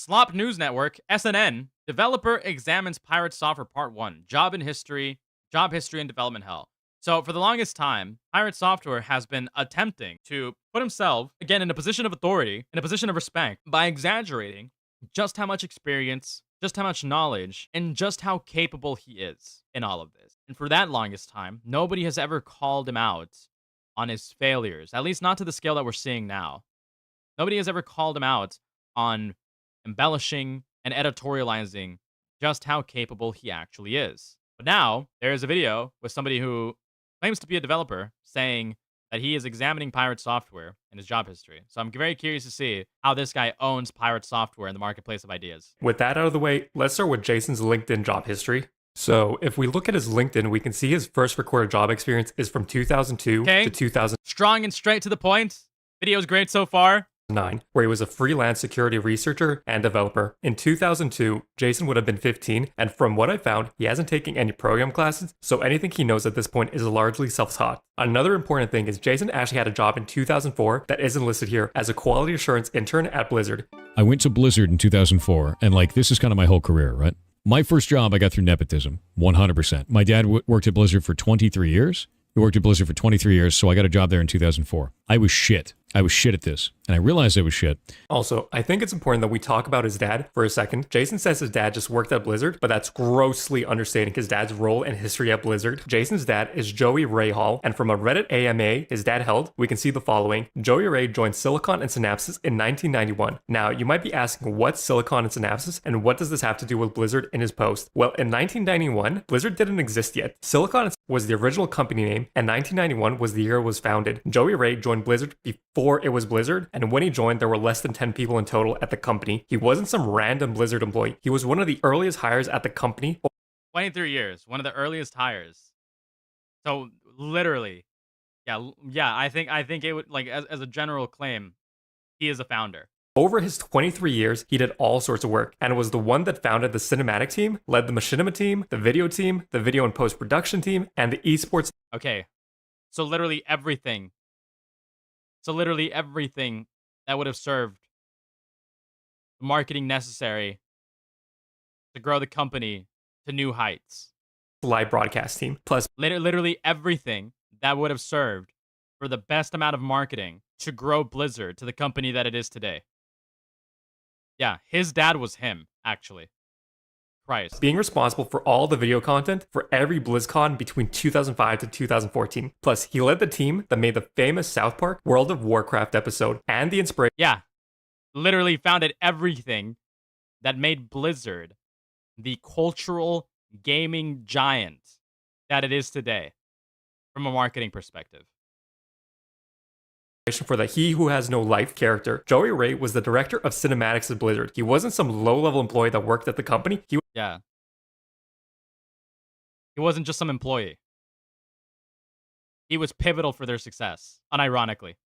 Slop News Network, SNN, developer examines Pirate Software Part 1, job history and development hell. So, for the longest time, Pirate Software has been attempting to put himself, again, in a position of authority, in a position of respect, by exaggerating just how much experience, just how much knowledge, and just how capable he is in all of this. And for that longest time, nobody has ever called him out on his failures, at least not to the scale that we're seeing now. Nobody has ever called him out on embellishing and editorializing just how capable he actually is. But now, there is a video with somebody who claims to be a developer saying that he is examining Pirate Software in his job history. So I'm very curious to see how this guy owns Pirate Software in the marketplace of ideas. With that out of the way, let's start with Jason's LinkedIn job history. So if we look at his LinkedIn, we can see his first recorded job experience is from 2002 to 2009, Strong and straight to the point. Video's great so far. where he was a freelance security researcher and developer. In 2002, Jason would have been 15, and from what I found, he hasn't taken any program classes, so anything he knows at this point is largely self-taught. Another important thing is Jason actually had a job in 2004 that isn't listed here as a quality assurance intern at Blizzard. I went to Blizzard in 2004, and this is kind of my whole career, right? My first job I got through nepotism, 100%. My dad worked at Blizzard for 23 years. He worked at Blizzard for 23 years, so I got a job there in 2004. I was shit. I was shit at this, and I realized I was shit. Also, I think it's important that we talk about his dad for a second. Jason says his dad just worked at Blizzard, but that's grossly understating his dad's role and history at Blizzard. Jason's dad is Joey Ray Hall, and from a Reddit AMA his dad held, we can see the following. Joey Ray joined Silicon and Synapsys in 1991. Now, you might be asking what's Silicon and Synapsys, and what does this have to do with Blizzard in his post? Well, in 1991, Blizzard didn't exist yet. Silicon was the original company name, and 1991 was the year it was founded. Joey Ray joined Blizzard before it was Blizzard, and when he joined, there were less than 10 people in total at the company. He wasn't some random Blizzard employee. He was one of the earliest hires at the company. 23 years, one of the earliest hires. So literally, yeah. I think it would as a general claim, he is a founder. Over his 23 years, he did all sorts of work, and was the one that founded the cinematic team, led the machinima team, the video and post-production team, and the esports. Okay, so literally everything that would have served the marketing necessary to grow the company to new heights. Live broadcast team, plus literally everything that would have served for the best amount of marketing to grow Blizzard to the company that it is today. Yeah, his dad was him, actually. Christ. Being responsible for all the video content for every BlizzCon between 2005 to 2014. Plus, he led the team that made the famous South Park World of Warcraft episode and the inspiration. Yeah, literally founded everything that made Blizzard the cultural gaming giant that it is today from a marketing perspective. For the He Who Has No Life character. Joey Ray was the director of cinematics at Blizzard. He wasn't some low-level employee that worked at the company. He wasn't just some employee. He was pivotal for their success, unironically.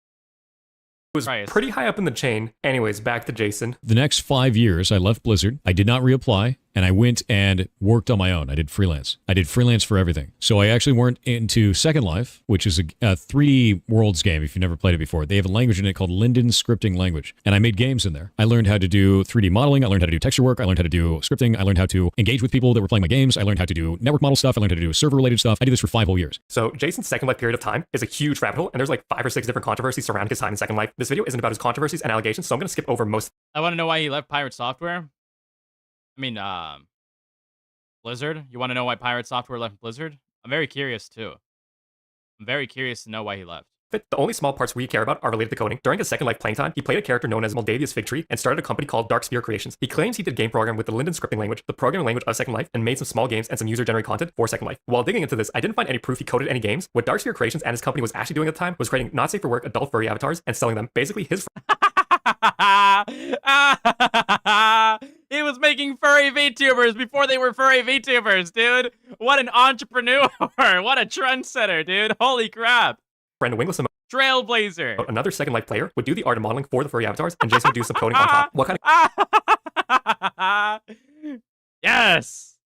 was pretty high up in the chain. Anyways, back to Jason. The next 5 years, I left Blizzard. I did not reapply, and I went and worked on my own. I did freelance. I did freelance for everything. So I actually went into Second Life, which is a 3D Worlds game, if you've never played it before. They have a language in it called Linden Scripting Language, and I made games in there. I learned how to do 3D modeling. I learned how to do texture work. I learned how to do scripting. I learned how to engage with people that were playing my games. I learned how to do network model stuff. I learned how to do server-related stuff. I did this for 5 whole years. So Jason's Second Life period of time is a huge rabbit hole, and there's 5 or 6 different controversies surrounding his time in Second Life. This video isn't about his controversies and allegations, so I'm going to skip over most. I want to know why he left Pirate Software. I mean, Blizzard. You want to know why Pirate Software left Blizzard? I'm very curious too. I'm very curious to know why he left. The only small parts we care about are related to coding. During his Second Life playing time, he played a character known as Moldavia's Fig Tree and started a company called Dark Sphere Creations. He claims he did game program with the Linden Scripting Language, the programming language of Second Life, and made some small games and some user-generated content for Second Life. While digging into this, I didn't find any proof he coded any games. What Dark Sphere Creations and his company was actually doing at the time was creating not safe for work adult furry avatars and selling them. Basically, his he was making furry VTubers before they were furry VTubers, dude. What an entrepreneur. What a trendsetter, dude. Holy crap. Friend Wingless, Trailblazer. another Second Life player, would do the art and modeling for the furry avatars, and Jason would do some coding on top. What kind of... Yes.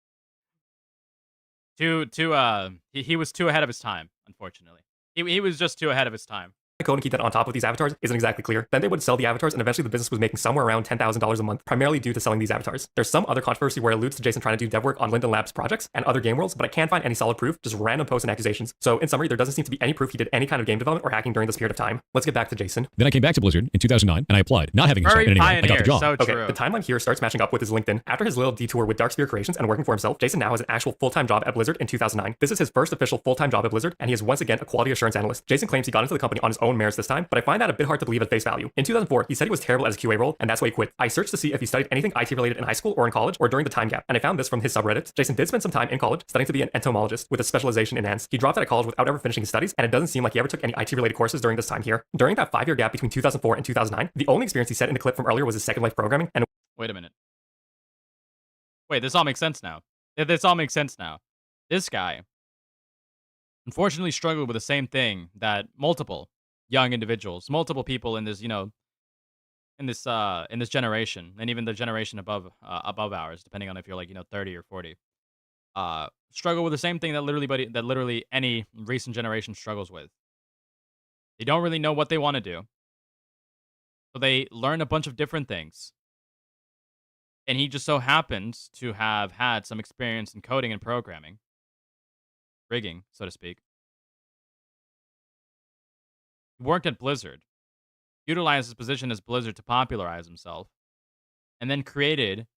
He was too ahead of his time, unfortunately. He was just too ahead of his time. code and keep that on top of these avatars isn't exactly clear. Then they would sell the avatars, and eventually the business was making somewhere around $10,000 a month, primarily due to selling these avatars. There's some other controversy where it alludes to Jason trying to do dev work on Linden Labs projects and other game worlds, but I can't find any solid proof, just random posts and accusations. So in summary, there doesn't seem to be any proof he did any kind of game development or hacking during this period of time. Let's get back to Jason. Then I came back to Blizzard in 2009 and I applied, not having Very anyway. pioneer, I got the job. so Okay, true. the timeline here starts matching up with his LinkedIn. After his little detour with Darksphere Creations and working for himself, Jason now has an actual full-time job at Blizzard in 2009. This is his first official full-time job at Blizzard, and he is once again a quality assurance analyst. Jason claims he got into the company on his own merits this time, but I find that a bit hard to believe at face value. In 2004, he said he was terrible at his QA role, and that's why he quit. I searched to see if he studied anything IT related in high school or in college or during the time gap, and I found this from his subreddit. Jason did spend some time in college studying to be an entomologist with a specialization in ants. He dropped out of college without ever finishing his studies, and it doesn't seem like he ever took any IT related courses during this time here. During that 5-year gap between 2004 and 2009, the only experience he said in the clip from earlier was his Second Life programming, and Wait a minute. Wait, this all makes sense now. This all makes sense now. This guy unfortunately struggled with the same thing that multiple young individuals, multiple people in this, in this generation, and even the generation above ours, depending on if you're like 30 or 40, struggle with the same thing that literally any recent generation struggles with. They don't really know what they want to do, so they learn a bunch of different things. And he just so happens to have had some experience in coding and programming, rigging, so to speak. He worked at Blizzard, utilized his position as Blizzard to popularize himself, and then created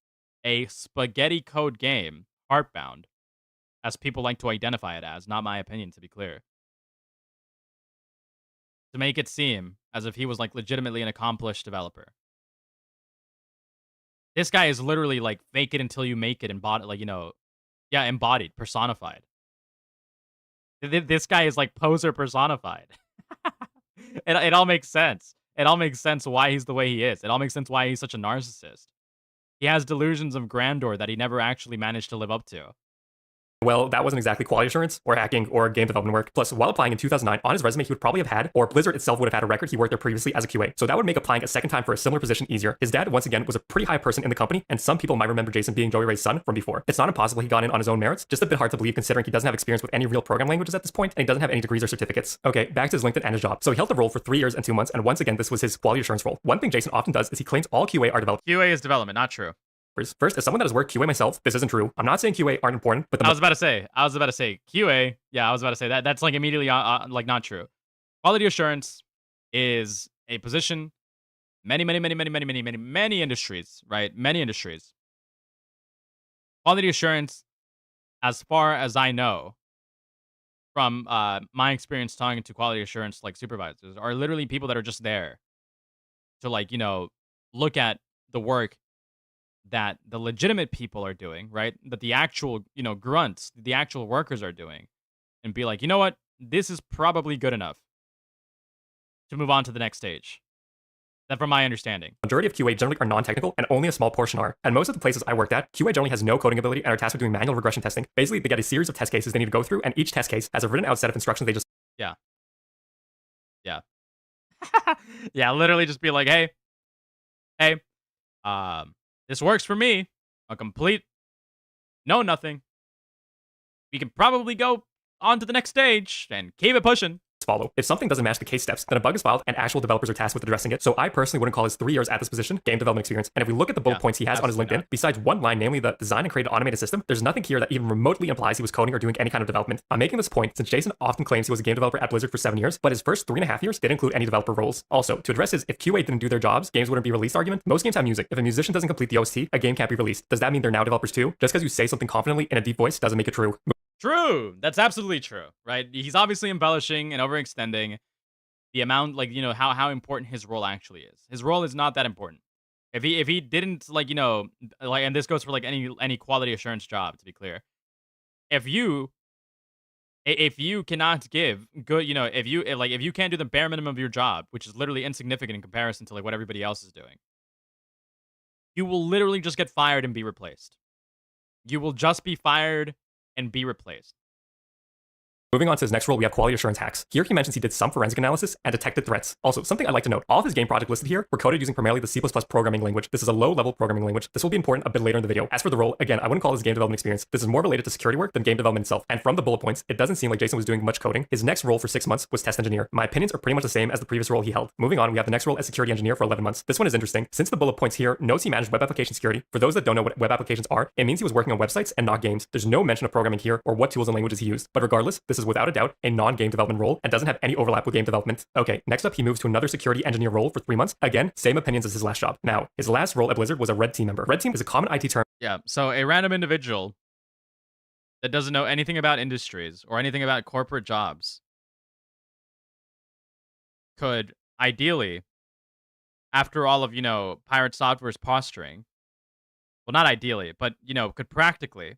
a spaghetti code game, Heartbound, as people like to identify it as, not my opinion, to be clear. To make it seem as if he was like legitimately an accomplished developer. This guy is literally like fake it until you make it, embodied, embodied, personified. This guy is like poser personified. It all makes sense. It all makes sense why he's the way he is. It all makes sense why he's such a narcissist. He has delusions of grandeur that he never actually managed to live up to. well, that wasn't exactly quality assurance or hacking or game development work. Plus, while applying in 2009, on his resume, he would probably have had, or Blizzard itself would have had a record he worked there previously as a QA. So that would make applying a second time for a similar position easier. His dad, once again, was a pretty high person in the company, and some people might remember Jason being Joey Ray's son from before. It's not impossible he got in on his own merits, just a bit hard to believe considering he doesn't have experience with any real programming languages at this point, and he doesn't have any degrees or certificates. Okay, back to his LinkedIn and his job. So he held the role for 3 years and 2 months, and once again, this was his quality assurance role. One thing Jason often does is he claims all QA are developed. QA is development, not true. First, as someone that has worked QA myself, this isn't true. I'm not saying QA aren't important, but I was about to say QA. Yeah, I was about to say that. That's like immediately like not true. Quality assurance is a position. Many industries, right? Many industries. Quality assurance, as far as I know, from my experience talking to quality assurance like supervisors, are literally people that are just there to look at the work that the legitimate people are doing, right? That the actual, grunts, the actual workers are doing, and be like, you know what? This is probably good enough to move on to the next stage. That from my understanding. Majority of QA generally are non-technical, and only a small portion are. And most of the places I worked at, QA generally has no coding ability and are tasked with doing manual regression testing. Basically, they get a series of test cases they need to go through, and each test case has a written out set of instructions they just... Yeah. Yeah, literally just be like, hey, this works for me. A complete know nothing. We can probably go on to the next stage and keep it pushing. follow. If something doesn't match the case steps, then a bug is filed and actual developers are tasked with addressing it. So I personally wouldn't call his 3 years at this position game development experience. And if we look at the bullet points he has on his LinkedIn, besides one line, namely the design and create an automated system, there's nothing here that even remotely implies he was coding or doing any kind of development. I'm making this point since Jason often claims he was a game developer at Blizzard for 7 years, but his first 3.5 years didn't include any developer roles. Also, to address his if QA didn't do their jobs, games wouldn't be released argument, most games have music. If a musician doesn't complete the OST, a game can't be released. Does that mean they're now developers too? Just because you say something confidently in a deep voice doesn't make it true. True. That's absolutely true, right? He's obviously embellishing and overextending the amount, how important his role actually is. His role is not that important. If he didn't, and this goes for any quality assurance job, to be clear. If you cannot give good, if you can't do the bare minimum of your job, which is literally insignificant in comparison to what everybody else is doing, you will literally just get fired and be replaced. You will just be fired and be replaced. Moving on to his next role, we have quality assurance hacks. Here he mentions he did some forensic analysis and detected threats. Also, something I'd like to note, all of his game projects listed here were coded using primarily the C++ programming language. This is a low-level programming language. This will be important a bit later in the video. As for the role, again, I wouldn't call this game development experience. This is more related to security work than game development itself. And from the bullet points, it doesn't seem like Jason was doing much coding. His next role for 6 months was test engineer. My opinions are pretty much the same as the previous role he held. Moving on, we have the next role as security engineer for 11 months. This one is interesting. Since the bullet points here notes he managed web application security. For those that don't know what web applications are, it means he was working on websites and not games. There's no mention of programming here or what tools and languages he used. But regardless, this is without a doubt a non-game development role and doesn't have any overlap with game development. Okay, next up, he moves to another security engineer role for 3 months. Again, same opinions as his last job. Now, his last role at Blizzard was a red team member. Red team is a common IT term. Yeah, so a random individual that doesn't know anything about industries or anything about corporate jobs could ideally, after all of, Pirate Software's posturing, well, not ideally, but, could practically,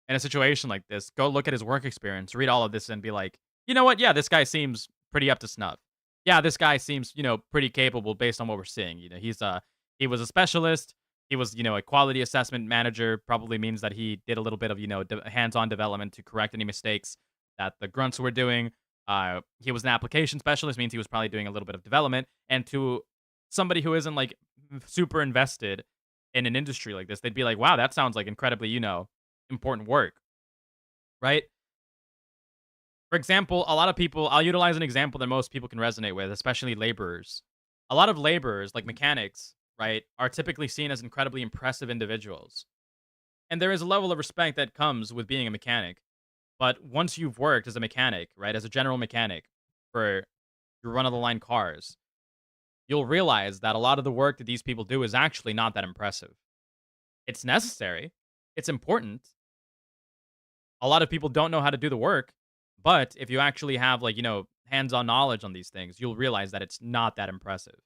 in a situation like this, go look at his work experience, read all of this, and be like, you know what? Yeah, this guy seems pretty up to snuff. Yeah, this guy seems, pretty capable based on what we're seeing. He was a specialist. He was, a quality assessment manager. Probably means that he did a little bit of, hands-on development to correct any mistakes that the grunts were doing. He was an application specialist, means he was probably doing a little bit of development. And to somebody who isn't like super invested in an industry like this, they'd be like, wow, that sounds like incredibly, important work, right? For example, a lot of people, I'll utilize an example that most people can resonate with, especially laborers. A lot of laborers, like mechanics, right, are typically seen as incredibly impressive individuals. And there is a level of respect that comes with being a mechanic. But once you've worked as a mechanic, right, as a general mechanic for your run-of-the-line cars, you'll realize that a lot of the work that these people do is actually not that impressive. It's necessary. It's important. A lot of people don't know how to do the work. But if you actually have, hands-on knowledge on these things, you'll realize that it's not that impressive.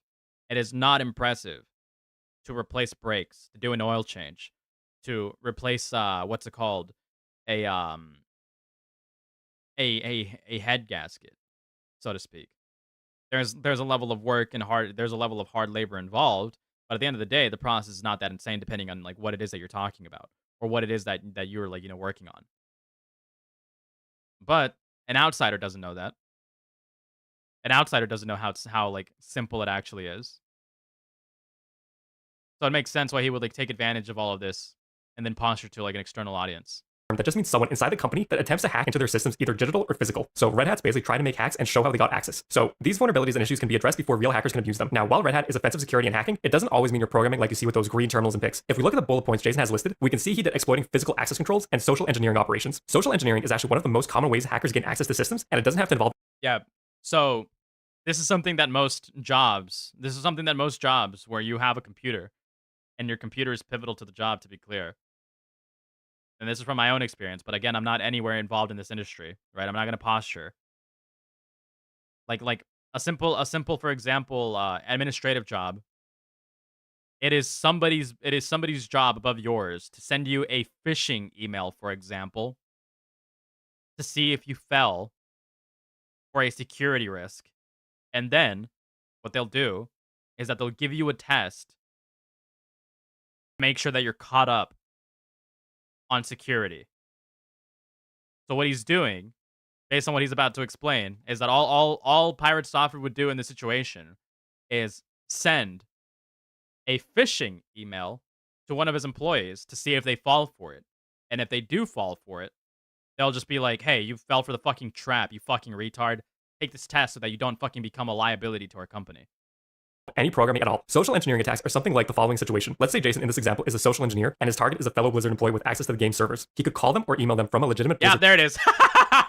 It is not impressive to replace brakes, to do an oil change, to replace, what's it called? A head gasket, so to speak. There's a level of work and there's a level of hard labor involved, but at the end of the day, the process is not that insane depending on, what it is that you're talking about or what it is that you're, working on. But an outsider doesn't know that. An outsider doesn't know how simple it actually is. So it makes sense why he would take advantage of all of this and then posture to an external audience. That just means someone inside the company that attempts to hack into their systems, either digital or physical. So Red Hat's basically trying to make hacks and show how they got access. So these vulnerabilities and issues can be addressed before real hackers can abuse them. Now, while Red Hat is offensive security and hacking, it doesn't always mean you're programming like you see with those green terminals and pics. If we look at the bullet points Jason has listed, we can see he did exploiting physical access controls and social engineering operations. Social engineering is actually one of the most common ways hackers gain access to systems, and it doesn't have to involve. Yeah. So this is something that most jobs where you have a computer and your computer is pivotal to the job, to be clear. And this is from my own experience, but again, I'm not anywhere involved in this industry, right? I'm not going to posture. Like a simple, for example, administrative job. It is somebody's job above yours to send you a phishing email, for example, to see if you fell for a security risk. And then what they'll do is that they'll give you a test to make sure that you're caught up on security. So what he's doing, based on what he's about to explain, is that all Pirate Software would do in this situation is send a phishing email to one of his employees to see if they fall for it. And if they do fall for it, they'll just be like, hey, you fell for the fucking trap, you fucking retard. Take this test so that you don't fucking become a liability to our company. Any programming at all. Social engineering attacks are something like the following situation. Let's say Jason in this example is a social engineer and his target is a fellow Blizzard employee with access to the game servers. He could call them or email them from a legitimate Blizzard there it is.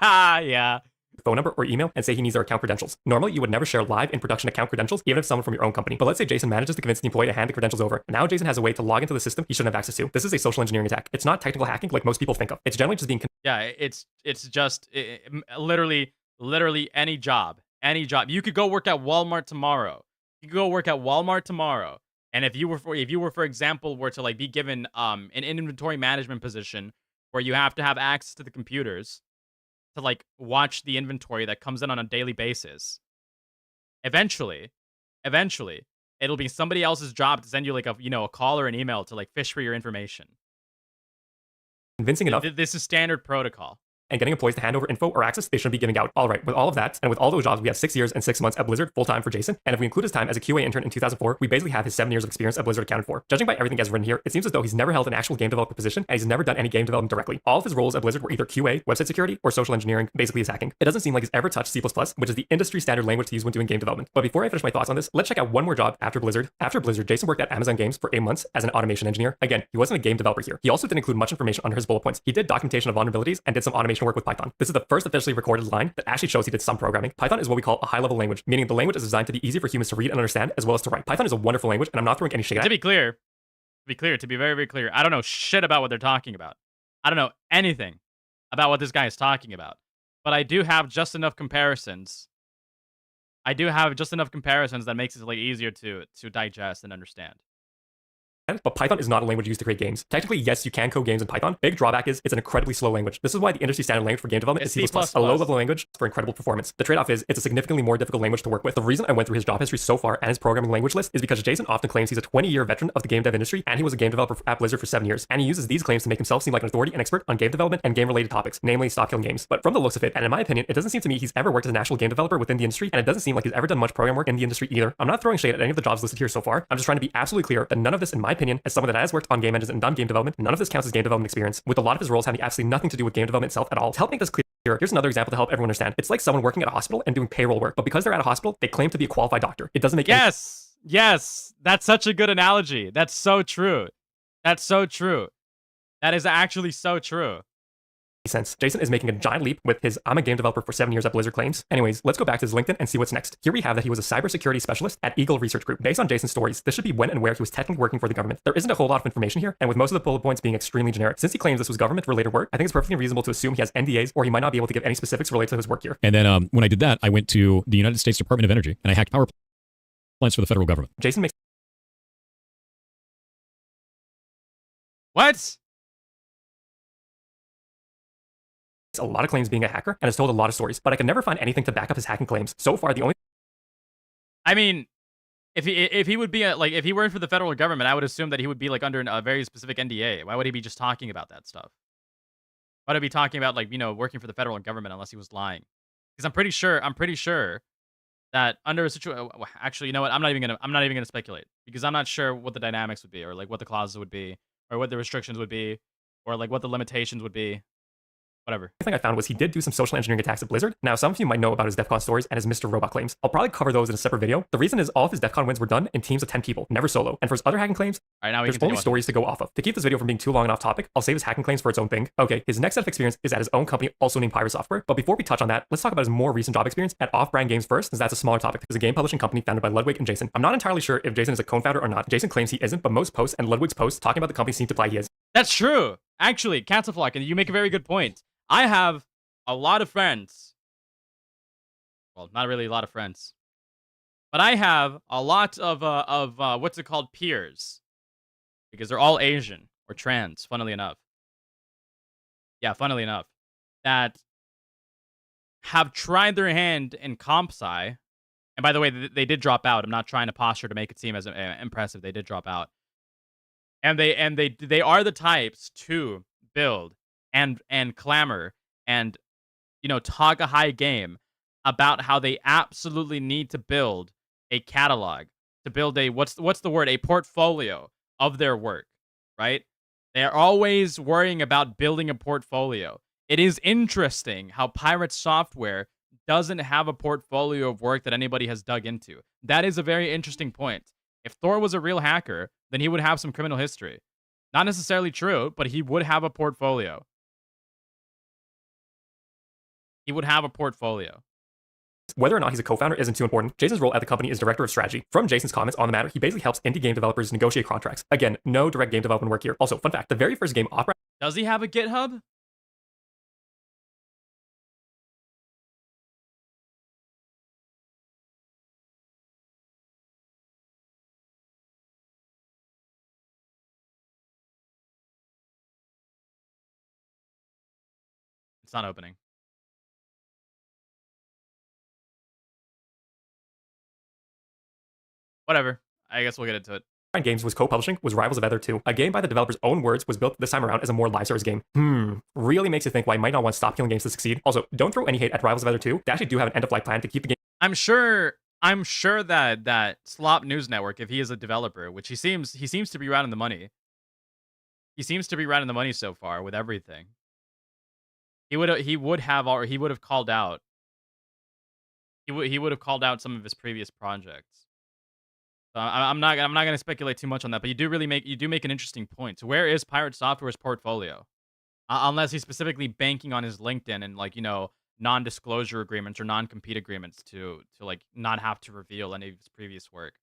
Yeah. Phone number or email and say he needs their account credentials. Normally, you would never share live in production account credentials, even if someone from your own company. But let's say Jason manages to convince the employee to hand the credentials over. Now Jason has a way to log into the system he shouldn't have access to. This is a social engineering attack. It's not technical hacking like most people think of. It's generally just being... Yeah, it's just literally any job. Any job. You could go work at Walmart tomorrow. You could go work at Walmart tomorrow. And if you were, for example, were to be given an inventory management position where you have to have access to the computers to watch the inventory that comes in on a daily basis, eventually, it'll be somebody else's job to send you a call or an email to fish for your information. Convincing enough. This is standard protocol. and getting employees to hand over info or access they shouldn't be giving out. All right, with all of that, and with all those jobs, we have 6 years and 6 months at Blizzard full time for Jason. And if we include his time as a QA intern in 2004, we basically have his 7 years of experience at Blizzard accounted for. Judging by everything as written here, it seems as though he's never held an actual game developer position, and he's never done any game development directly. All of his roles at Blizzard were either QA, website security, or social engineering, basically his hacking. It doesn't seem like he's ever touched C++, which is the industry standard language to use when doing game development. But before I finish my thoughts on this, let's check out one more job after Blizzard. After Blizzard, Jason worked at Amazon Games for 8 months as an automation engineer. Again, he wasn't a game developer here. He also didn't include much information under his bullet points. He did documentation of vulnerabilities and did some automation work with Python. This is the first officially recorded line that actually shows he did some programming. Python is what we call a high-level language, meaning the language is designed to be easy for humans to read and understand as well as to write. Python is a wonderful language, and I'm not throwing any shade at it. To be very, very clear, I don't know shit about what they're talking about. I don't know anything about what this guy is talking about. But I do have just enough comparisons. That makes it like easier to digest and understand. But Python is not a language used to create games. Technically, yes, you can code games in Python. Big drawback is it's an incredibly slow language. This is why the industry standard language for game development is C++, a low-level language for incredible performance. The trade-off is it's a significantly more difficult language to work with. The reason I went through his job history so far and his programming language list is because Jason often claims he's a 20-year veteran of the game dev industry, and he was a game developer at Blizzard for 7 years. And he uses these claims to make himself seem like an authority and expert on game development and game-related topics, namely stock killing games. But from the looks of it, and in my opinion, it doesn't seem to me he's ever worked as an actual game developer within the industry, and it doesn't seem like he's ever done much program work in the industry either. I'm not throwing shade at any of the jobs listed here so far. I'm just trying to be absolutely clear that none of this, in my opinion, as someone that has worked on game engines and done game development, none of this counts as game development experience, with a lot of his roles having absolutely nothing to do with game development itself at all. To help make this clear, here's another example to help everyone understand. It's like someone working at a hospital and doing payroll work, but because they're at a hospital, they claim to be a qualified doctor. It doesn't make Yes, that's such a good analogy. That's so true. That is actually so true. sense. Jason is making a giant leap with his I'm a game developer for 7 years at Blizzard claims. Anyways, let's go back to his LinkedIn and see what's next. Here we have that he was a cybersecurity specialist at Eagle Research Group. Based on Jason's stories, this should be when and where he was technically working for the government. There isn't a whole lot of information here, and with most of the bullet points being extremely generic. Since he claims this was government-related work, I think it's perfectly reasonable to assume he has NDAs, or he might not be able to give any specifics related to his work here. And then when I did that, I went to the United States Department of Energy, and I hacked power plants for the federal government. Jason makes What? a lot of claims being a hacker and has told a lot of stories, but I could never find anything to back up his hacking claims. So far, the only I mean, if he would be if he worked for the federal government, I would assume that he would be like under a very specific NDA. Why would he be just talking about that stuff? Why would he be talking about working for the federal government unless he was lying? Because I'm pretty sure that under a situation, actually, you know what? I'm not even gonna speculate because I'm not sure what the dynamics would be, or like what the clauses would be, or what the restrictions would be, or like what the limitations would be. Whatever. thing I found was he did do some social engineering attacks at Blizzard. Now, some of you might know about his DEF CON stories and his Mr. Robot claims. I'll probably cover those in a separate video. The reason is all of his DEF CON wins were done in teams of 10 people, never solo. And for his other hacking claims, All right, now there's only stories to go off of. To keep this video from being too long and off topic, I'll save his hacking claims for its own thing. Okay, his next set of experience is at his own company, also named Pirate Software. But before we touch on that, let's talk about his more recent job experience at Off-Brand Games first, since that's a smaller topic. It's a game publishing company founded by Ludwig and Jason. I'm not entirely sure if Jason is a co-founder or not. Jason claims he isn't, but most posts and Ludwig's posts talking about the company seem to imply he is. That's true. Actually, Catsaflock, and you make a very good point. I have a lot of friends. Well, not really a lot of friends, but I have a lot of what's it called, peers, because they're all Asian or trans. Funnily enough, that have tried their hand in comp sci. And by the way, they did drop out. I'm not trying to posture to make it seem as impressive. They did drop out, and they are the types to build and clamor and talk a high game about how they absolutely need to build a catalog, to build a what's the word, a portfolio of their work, right? They are always worrying about building a portfolio. It is interesting how Pirate Software doesn't have a portfolio of work that anybody has dug into. That is a very interesting point. If Thor was a real hacker, then he would have some criminal history. Not necessarily true, but he would have a portfolio. He would have a portfolio. Whether or not he's a co-founder isn't too important. Jason's role at the company is director of strategy. From Jason's comments on the matter, he basically helps indie game developers negotiate contracts. Again, no direct game development work here. Also, fun fact, the very first game Opera... Does he have a GitHub? It's not opening. Whatever. I guess we'll get into it. Games was co-publishing was Rivals of Aether 2. A game by the developer's own words was built this time around as a more live service game. Really makes you think why you might not want stop killing games to succeed. Also, don't throw any hate at Rivals of Aether 2. They actually do have an end-of-life plan to keep the game I'm sure that Slop News Network, if he is a developer, which he seems to be right on the money. He seems to be right on the money so far with everything. He would have called out. He would have called out some of his previous projects. So I'm not going to speculate too much on that, but you do make an interesting point. So where is Pirate Software's portfolio? Unless he's specifically banking on his LinkedIn and like, non-disclosure agreements or non-compete agreements to like not have to reveal any of his previous work.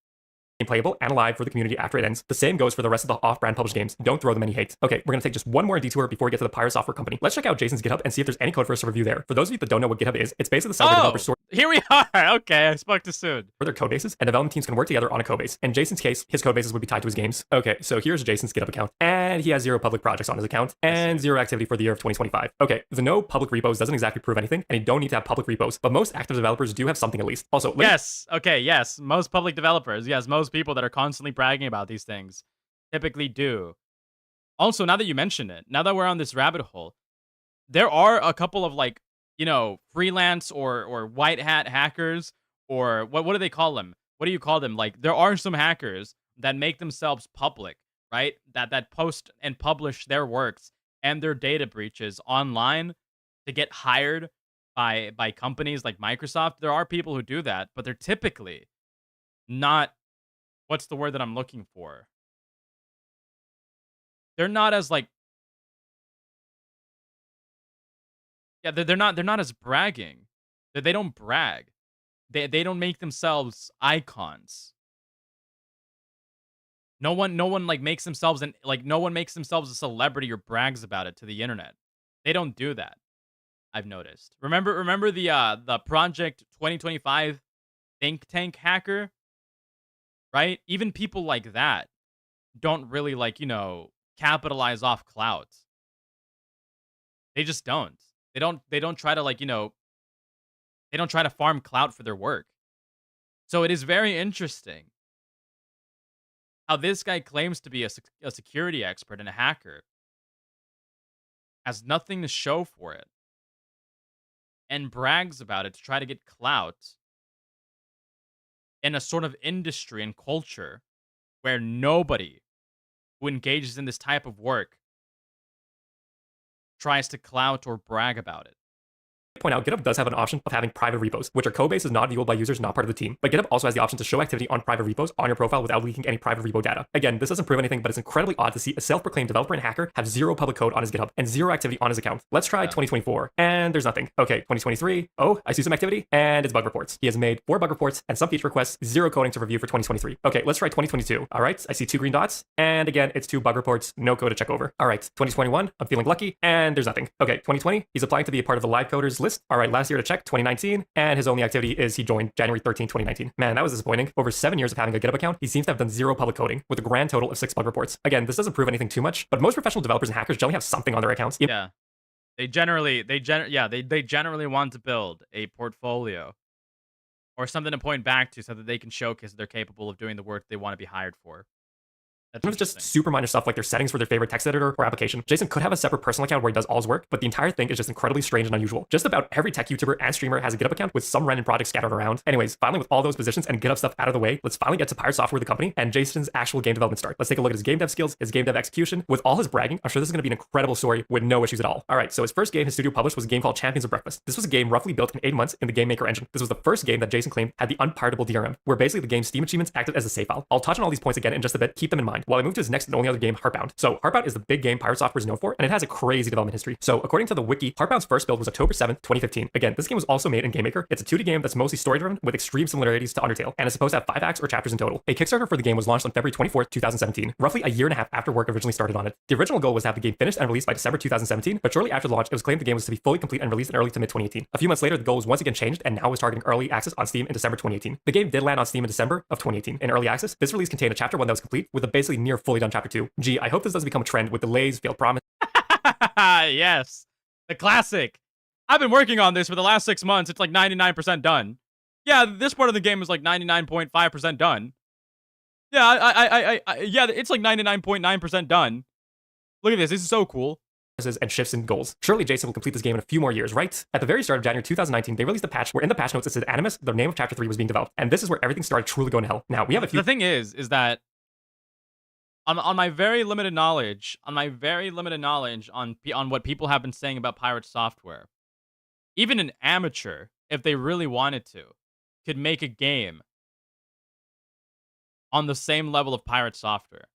playable and alive for the community after it ends. The same goes for the rest of the off-brand published games. Don't throw them any hate. Okay, we're gonna take just one more detour before we get to the Pirate Software Company. Let's check out Jason's GitHub and see if there's any code for us to review there. For those of you that don't know what GitHub is, it's basically the site where developers store Here we are. Okay, I spoke too soon. their code bases, and development teams can work together on a code base. In Jason's case, his code bases would be tied to his games. Okay, so here's Jason's GitHub account, and he has 0 public projects on his account, and 0 activity for the year of 2025. Okay, the no public repos doesn't exactly prove anything, and you don't need to have public repos, but most active developers do have something at least. Also, Yes, most public developers, yes, most people that are constantly bragging about these things typically do. Also, now that you mention it, now that we're on this rabbit hole, there are a couple of freelance or white hat hackers, or what do they call them? What do you call them? Like, there are some hackers that make themselves public, right? That post and publish their works and their data breaches online to get hired by companies like Microsoft. There are people who do that, but they're typically not, what's the word that I'm looking for? They're not as they're not as bragging. They don't brag. They don't make themselves icons. No one makes themselves no one makes themselves a celebrity or brags about it to the internet. They don't do that. I've noticed. Remember the Project 2025 think tank hacker? Right? Even people like that don't really capitalize off clout. They just don't. They don't try to they don't try to farm clout for their work. So it is very interesting how this guy claims to be a security expert and a hacker, has nothing to show for it, and brags about it to try to get clout in a sort of industry and culture where nobody who engages in this type of work tries to clout or brag about it. point out, GitHub does have an option of having private repos, which are code bases not viewable by users not part of the team. But GitHub also has the option to show activity on private repos on your profile without leaking any private repo data. Again, this doesn't prove anything, but it's incredibly odd to see a self-proclaimed developer and hacker have 0 public code on his GitHub and 0 activity on his account. Let's try 2024, and there's nothing. Okay, 2023. Oh, I see some activity, and it's bug reports. He has made 4 bug reports and some feature requests, 0 coding to review for 2023. Okay, let's try 2022. All right, I see 2 green dots, and again, it's 2 bug reports, no code to check over. All right, 2021, I'm feeling lucky, and there's nothing. Okay, 2020, he's applying to be a part of the live coders list. All right, last year to check, 2019, and his only activity is he joined January 13, 2019. Man, that was disappointing. Over 7 years of having a GitHub account, he seems to have done 0 public coding with a grand total of 6 bug reports. Again, this doesn't prove anything too much, but most professional developers and hackers generally have something on their accounts. Yeah. They generally want to build a portfolio or something to point back to so that they can showcase that they're capable of doing the work they want to be hired for. That's It's just super minor stuff like their settings for their favorite text editor or application. Jason could have a separate personal account where he does all his work, but the entire thing is just incredibly strange and unusual. Just about every tech YouTuber and streamer has a GitHub account with some random project scattered around. Anyways, finally with all those positions and GitHub stuff out of the way, let's finally get to Pirate Software, the company, and Jason's actual game development start. Let's take a look at his game dev skills, his game dev execution. With all his bragging, I'm sure this is going to be an incredible story with no issues at all. All right, so his first game his studio published was a game called Champions of Breakfast. This was a game roughly built in 8 months in the Game Maker engine. This was the first game that Jason claimed had the unpiratable DRM, where basically the game's Steam achievements acted as a save file. I'll touch on all these points again in just a bit, keep them in mind, while I move to his next and only other game, Heartbound. So Heartbound is the big game Pirate Software is known for, and it has a crazy development history. So according to the wiki, Heartbound's first build was October 7th, 2015. Again, this game was also made in Game Maker. It's a 2D game that's mostly story-driven with extreme similarities to Undertale, and is supposed to have 5 acts or chapters in total. A Kickstarter for the game was launched on February 24th, 2017, roughly a year and a half after work originally started on it. The original goal was to have the game finished and released by December 2017, but shortly after the launch, it was claimed the game was to be fully complete and released in early to mid-2018. A few months later, the goal was once again changed, and now was targeting early access on Steam in December 2018. The game did land on Steam in December of 2018. In early access, this release contained a chapter 1 that was complete, with a basically near fully done chapter 2. Gee, I hope this does become a trend with delays, failed promise. Yes. The classic. I've been working on this for the last 6 months. It's like 99% done. Yeah, this part of the game is like 99.5% done. Yeah, yeah, it's like 99.9% done. Look at this. This is so cool. And shifts in goals. Surely Jason will complete this game in a few more years, right? At the very start of January 2019, they released a patch where in the patch notes it said Animus, the name of Chapter 3, was being developed. And this is where everything started truly going to hell. Now, we have a few... The thing is that on my very limited knowledge, on what people have been saying about Pirate Software, even an amateur, if they really wanted to, could make a game on the same level of Pirate Software.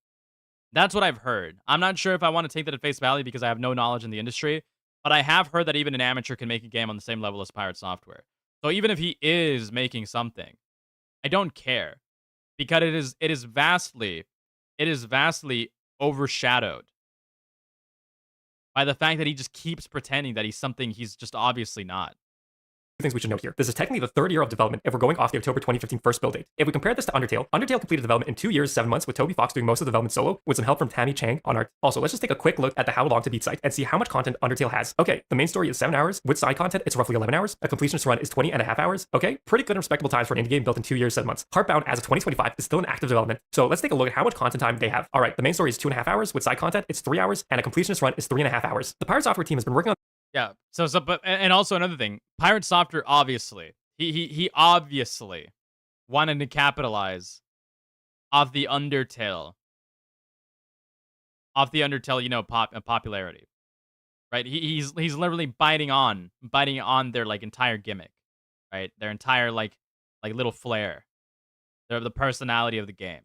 That's what I've heard. I'm not sure if I want to take that at face value because I have no knowledge in the industry, but I have heard that even an amateur can make a game on the same level as Pirate Software. So even if he is making something, I don't care because it is vastly overshadowed by the fact that he just keeps pretending that he's something he's just obviously not. Things we should note here. This is technically the third year of development if we're going off the October 2015 first build date. If we compare this to Undertale, Undertale completed development in 2 years, 7 months, with Toby Fox doing most of the development solo, with some help from Tammy Chang on art. Also, let's just take a quick look at the How Long to Beat site and see how much content Undertale has. Okay, the main story is 7 hours. With side content, it's roughly 11 hours. A completionist run is 20.5 hours. Okay, pretty good and respectable times for an indie game built in 2 years, 7 months. Heartbound, as of 2025, is still in active development. So let's take a look at how much content time they have. All right, the main story is 2.5 hours. With side content, it's 3 hours, and a completionist run is 3.5 hours. The Pirate Software team has been working on... Yeah. But also another thing, Pirate Software obviously he obviously wanted to capitalize off the Undertale, popularity, right? He's literally biting on their like entire gimmick, right? Their entire like little flair, the personality of the game.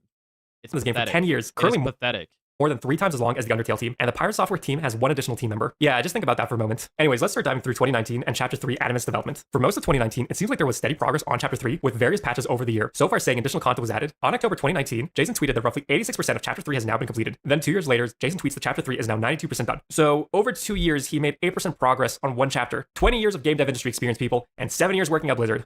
It's this pathetic. Game for 10 years, currently pathetic. More than 3 times as long as the Undertale team, and the Pirate Software team has 1 additional team member. Yeah, just think about that for a moment. Anyways, let's start diving through 2019 and Chapter 3 Animus development. For most of 2019, it seems like there was steady progress on Chapter 3, with various patches over the year, so far saying additional content was added. On October 2019, Jason tweeted that roughly 86% of Chapter 3 has now been completed. Then 2 years later, Jason tweets that Chapter 3 is now 92% done. So, over 2 years, he made 8% progress on 1 chapter. 20 years of game dev industry experience, people, and 7 years working at Blizzard.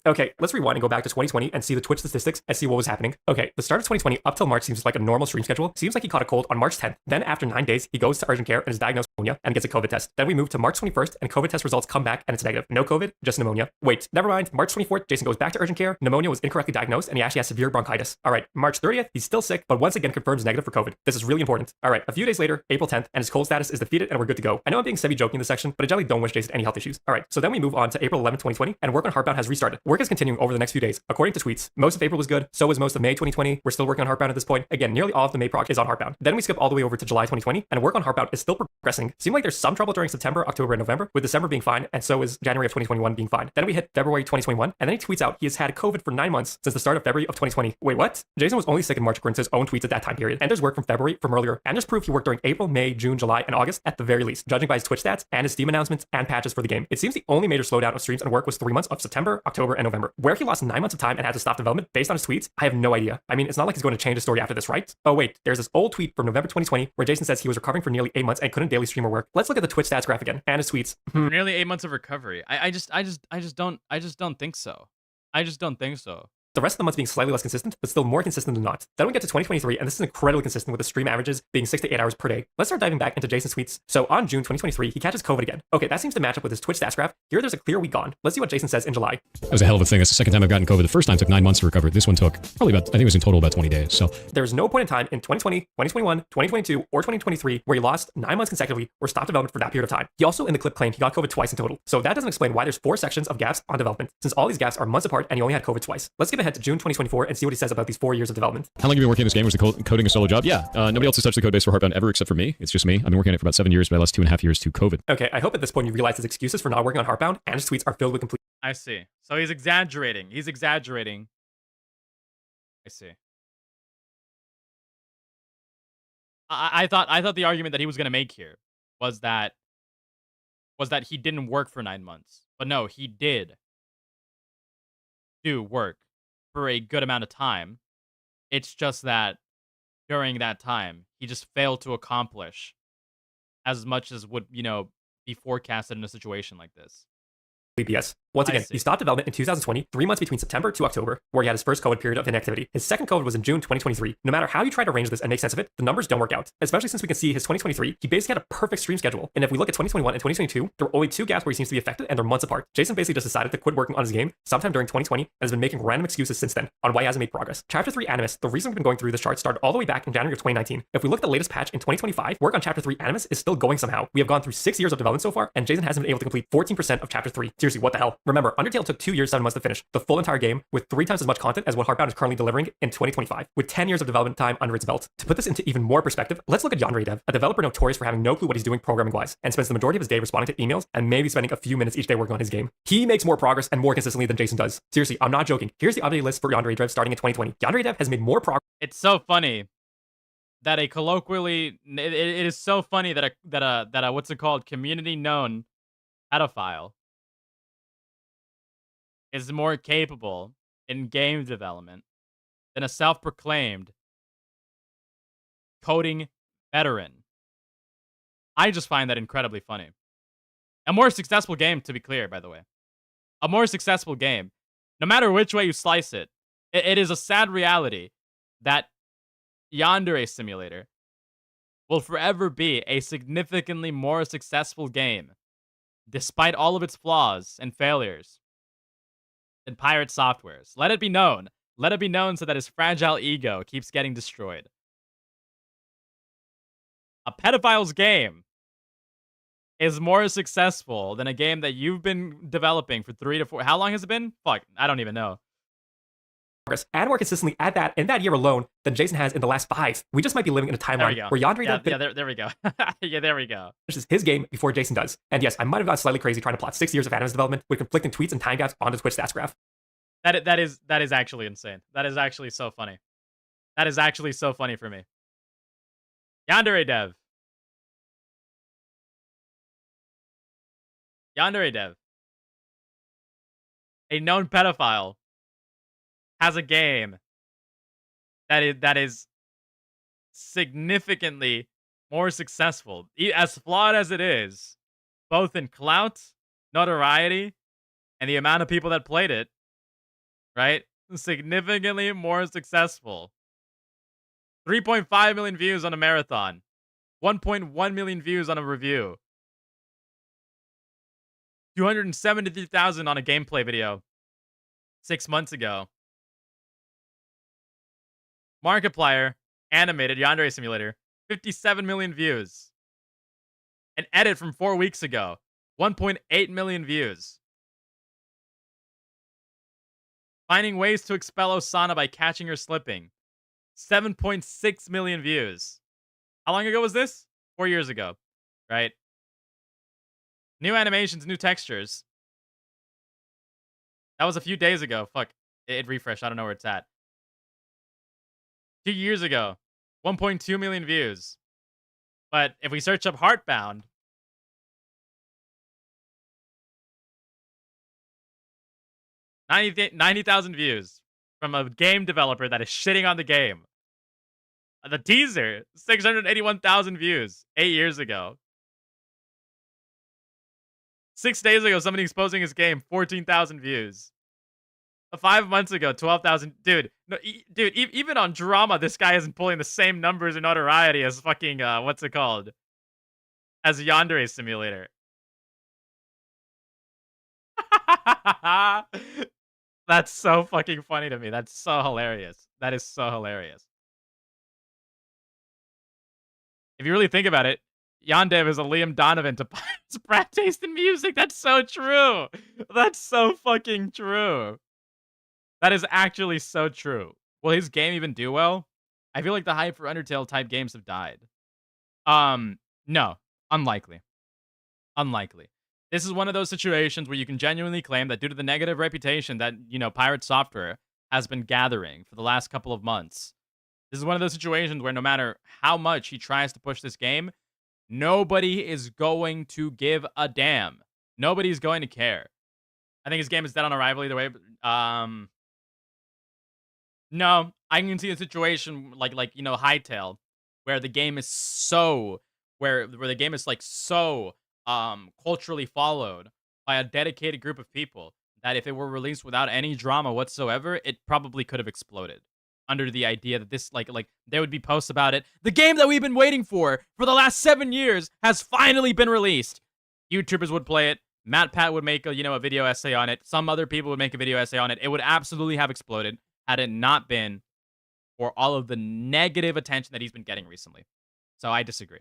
Okay, let's rewind and go back to 2020 and see the Twitch statistics and see what was happening. Okay, the start of 2020 up till March seems like a normal stream schedule. Seems like he caught a cold on March 10th. Then after 9 days, he goes to urgent care and is diagnosed with pneumonia and gets a COVID test. Then we move to March 21st and COVID test results come back and it's negative. No COVID, just pneumonia. Wait, never mind. March 24th, Jason goes back to urgent care. Pneumonia was incorrectly diagnosed and he actually has severe bronchitis. All right, March 30th, he's still sick, but once again confirms negative for COVID. This is really important. All right, a few days later, April 10th, and his cold status is defeated and we're good to go. I know I'm being semi-joking in this section, but I generally don't wish Jason any health issues. All right, so then we move on to April 11th, 2020, and work on Heartbound has restarted. Work is continuing over the next few days. According to tweets, most of April was good, so was most of May 2020. We're still working on Heartbound at this point. Again, nearly all of the May prog is on Heartbound. Then we skip all the way over to July 2020, and work on Heartbound is still progressing. Seemed like there's some trouble during September, October, and November, with December being fine, and so is January of 2021 being fine. Then we hit February 2021, and then he tweets out he has had COVID for 9 months since the start of February of 2020. Wait, what? Jason was only sick in March according to his own tweets at that time period. And there's work from February from earlier, and there's proof he worked during April, May, June, July, and August at the very least, judging by his Twitch stats and his Steam announcements and patches for the game. It seems the only major slowdown of streams and work was 3 months of September, October, and November. Where he lost 9 months of time and had to stop development based on his tweets, I have no idea. I mean, it's not like he's going to change his story after this, right? Oh wait, there's this old tweet from November 2020 where Jason says he was recovering for nearly 8 months and couldn't daily stream or work. Let's look at the Twitch stats graph again and his tweets. Nearly 8 months of recovery. I just don't think so. I just don't think so. The rest of the months being slightly less consistent, but still more consistent than not. Then we get to 2023, and this is incredibly consistent with the stream averages being 6 to 8 hours per day. Let's start diving back into Jason's tweets. So on June 2023, he catches COVID again. Okay, that seems to match up with his Twitch stats graph. Here there's a clear week gone. Let's see what Jason says in July. That was a hell of a thing. That's the second time I've gotten COVID. The first time took 9 months to recover. This one took probably about, I think it was in total about 20 days. So there's no point in time in 2020, 2021, 2022, or 2023 where he lost 9 months consecutively or stopped development for that period of time. He also in the clip claimed he got COVID twice in total. So that doesn't explain why there's 4 sections of gaps on development, since all these gaps are months apart and he only had COVID twice. Let's skip ahead to June 2024 and see what he says about these 4 years of development. How long have you been working on this game? Was the coding a solo job? Yeah. Nobody else has touched the code base for Heartbound ever except for me. It's just me. I've been working on it for about 7 years, but I lost 2.5 years to COVID. Okay, I hope at this point you realize his excuses for not working on Heartbound and his tweets are filled with complete... I see. So he's exaggerating. He's exaggerating. I see. I thought the argument that he was going to make here was that he didn't work for 9 months. But no, he did do work for a good amount of time. It's just that during that time, he just failed to accomplish as much as would, be forecasted in a situation like this. BS. Once I again, see. he stopped development in 2020, 3 months between September to October, where he had his first COVID period of inactivity. His second COVID was in June 2023. No matter how you try to arrange this and make sense of it, the numbers don't work out. Especially since we can see his 2023, he basically had a perfect stream schedule. And if we look at 2021 and 2022, there were only 2 gaps where he seems to be affected, and they're months apart. Jason basically just decided to quit working on his game sometime during 2020 and has been making random excuses since then on why he hasn't made progress. Chapter 3 Animus, the reason we've been going through this chart started all the way back in January of 2019. If we look at the latest patch in 2025, work on Chapter 3 Animus is still going somehow. We have gone through 6 years of development so far, and Jason hasn't been able to complete 14% of Chapter 3. Seriously, what the hell? Remember, Undertale took 2 years, 7 months to finish the full entire game with 3 times as much content as what Heartbound is currently delivering in 2025, with 10 years of development time under its belt. To put this into even more perspective, let's look at Yandere Dev, a developer notorious for having no clue what he's doing programming-wise, and spends the majority of his day responding to emails and maybe spending a few minutes each day working on his game. He makes more progress and more consistently than Jason does. Seriously, I'm not joking. Here's the updated list for Yandere Dev starting in 2020. Yandere Dev has made more progress. It's so funny that a colloquially, it is so funny that a what's it called, community known pedophile is more capable in game development than a self-proclaimed coding veteran. I just find that incredibly funny. A more successful game, to be clear, by the way. A more successful game. No matter which way you slice it, it is a sad reality that Yandere Simulator will forever be a significantly more successful game, despite all of its flaws and failures, than Pirate Software's. Let it be known. Let it be known so that his fragile ego keeps getting destroyed. A pedophile's game is more successful than a game that you've been developing for 3 to 4. How long has it been? Fuck, I don't even know. And more consistently at that in that year alone than Jason has in the last 5. We just might be living in a timeline where Yandere Dev there we go. Yeah, there we go. finishes his game before Jason does. And yes, I might have gone slightly crazy trying to plot 6 years of Animus development with conflicting tweets and time gaps onto the Twitch stats graph. That is actually insane. That is actually so funny. That is actually so funny for me. Yandere Dev. Yandere Dev. A known pedophile has a game that is significantly more successful, as flawed as it is, both in clout, notoriety, and the amount of people that played it, right? Significantly more successful. 3.5 million views on a marathon. 1.1 million views on a review. 273,000 on a gameplay video 6 months ago. Markiplier animated Yandere Simulator, 57 million views. An edit from 4 weeks ago, 1.8 million views. Finding ways to expel Osana by catching her slipping, 7.6 million views. How long ago was this? 4 years ago, right? New animations, new textures. That was a few days ago. Fuck, it refreshed. I don't know where it's at. 2 years ago, 1.2 million views. But if we search up Heartbound, 90,000 views from a game developer that is shitting on the game. The teaser, 681,000 views 8 years ago. 6 days ago, somebody exposing his game, 14,000 views. 5 months ago, 12,000. Dude, no, dude, even on drama, this guy isn't pulling the same numbers and notoriety as fucking, what's it called? As Yandere Simulator. That's so fucking funny to me. That's so hilarious. That is so hilarious. If you really think about it, Yandev is a Liam Donovan to Pirate's brat taste in music. That's so true. That's so fucking true. That is actually so true. Will his game even do well? I feel like the hype for Undertale type games have died. No. Unlikely. Unlikely. This is one of those situations where you can genuinely claim that due to the negative reputation that, Pirate Software has been gathering for the last couple of months, this is one of those situations where no matter how much he tries to push this game, nobody is going to give a damn. Nobody's going to care. I think his game is dead on arrival either way. No, I can see a situation like Hytale, where the game is so where the game is so culturally followed by a dedicated group of people that if it were released without any drama whatsoever, it probably could have exploded. Under the idea that this, like, there would be posts about it. The game that we've been waiting for the last 7 years has finally been released. YouTubers would play it. MatPat would make a video essay on it. Some other people would make a video essay on it. It would absolutely have exploded had it not been for all of the negative attention that he's been getting recently. So I disagree.